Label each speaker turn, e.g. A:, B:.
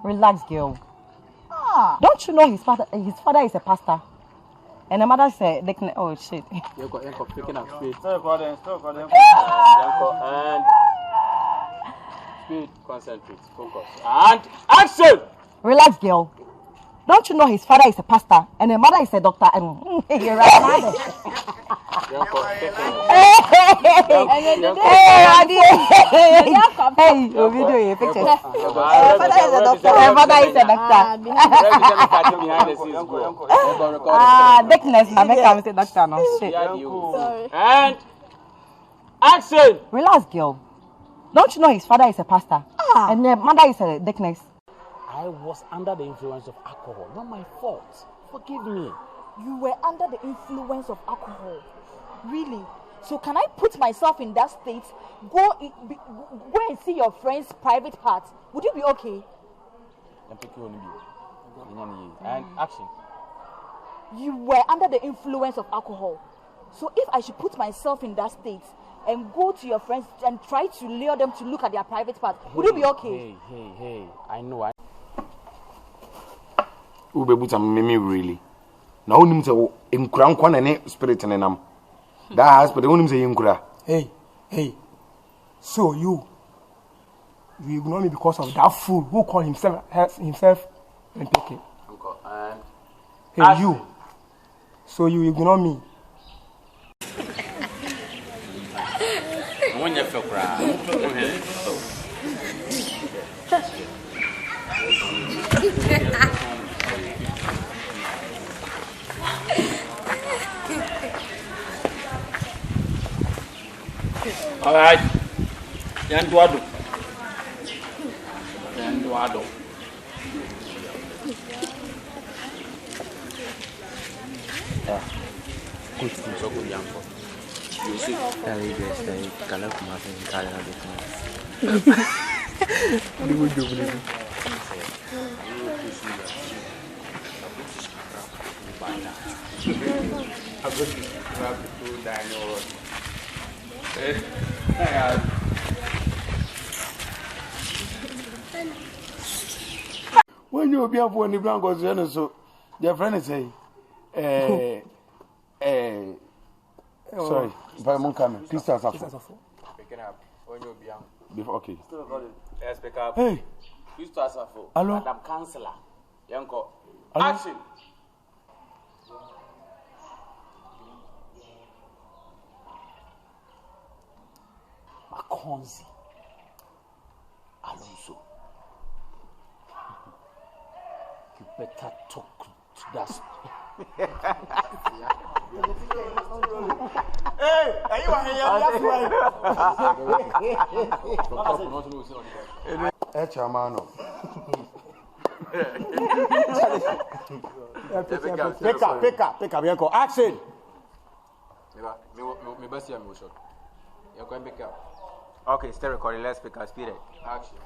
A: Relax, girl. Don't you know his father is a pastor? And the mother said, oh shit.
B: Picking up speed. And speed, concentrate, focus. And action!
A: Relax, girl. Don't you know his father is a pastor and the mother is a doctor? And you're right. Hey, video your pictures. Father is a doctor. Mother is a doctor. Dickness, I make him say doctor. No shit.
B: And action.
A: Relax, girl. Don't you know his father is a pastor and the mother is a dickness?
C: I was under the influence of alcohol. Not my fault. Forgive me.
D: You were under the influence of alcohol. Really? So can I put myself in that state? Go and see your friend's private part. Would you be okay?
B: And action.
D: You were under the influence of alcohol. So if I should put myself in that state and go to your friends and try to lure them to look at their private part, would you be okay?
C: Hey. I know.
E: Ube buta mimi really. Na unim se nkura nkwa na ne spirit ne nam. That hospital unim se nkura.
F: Hey. So you ignore me because of that fool who called himself MPK.
B: Uncle, and
F: hey you. So you ignore me.
B: when you feel cry. All right. Yan Duado. Good food, so good young for. You see, that is the color of my entire
E: When you be up when the brand goes in, so their friend is saying, sorry, by Monkame, please start off.
B: Picking up when you be young.
E: Before, okay.
B: Yes, pick up.
E: Hey,
B: You start off.
E: Hello?
B: Madam Councillor. Yanko.
E: Hello?
B: Action.
C: Makonzi Alonso. You better talk to that.
F: Hey, are you here?
E: Chamano.
F: Pick up, Yanko. Action.
B: Me best year me shot. You're going to pick up.
G: Okay, still recording. Let's pick up. Speed it.
B: Action.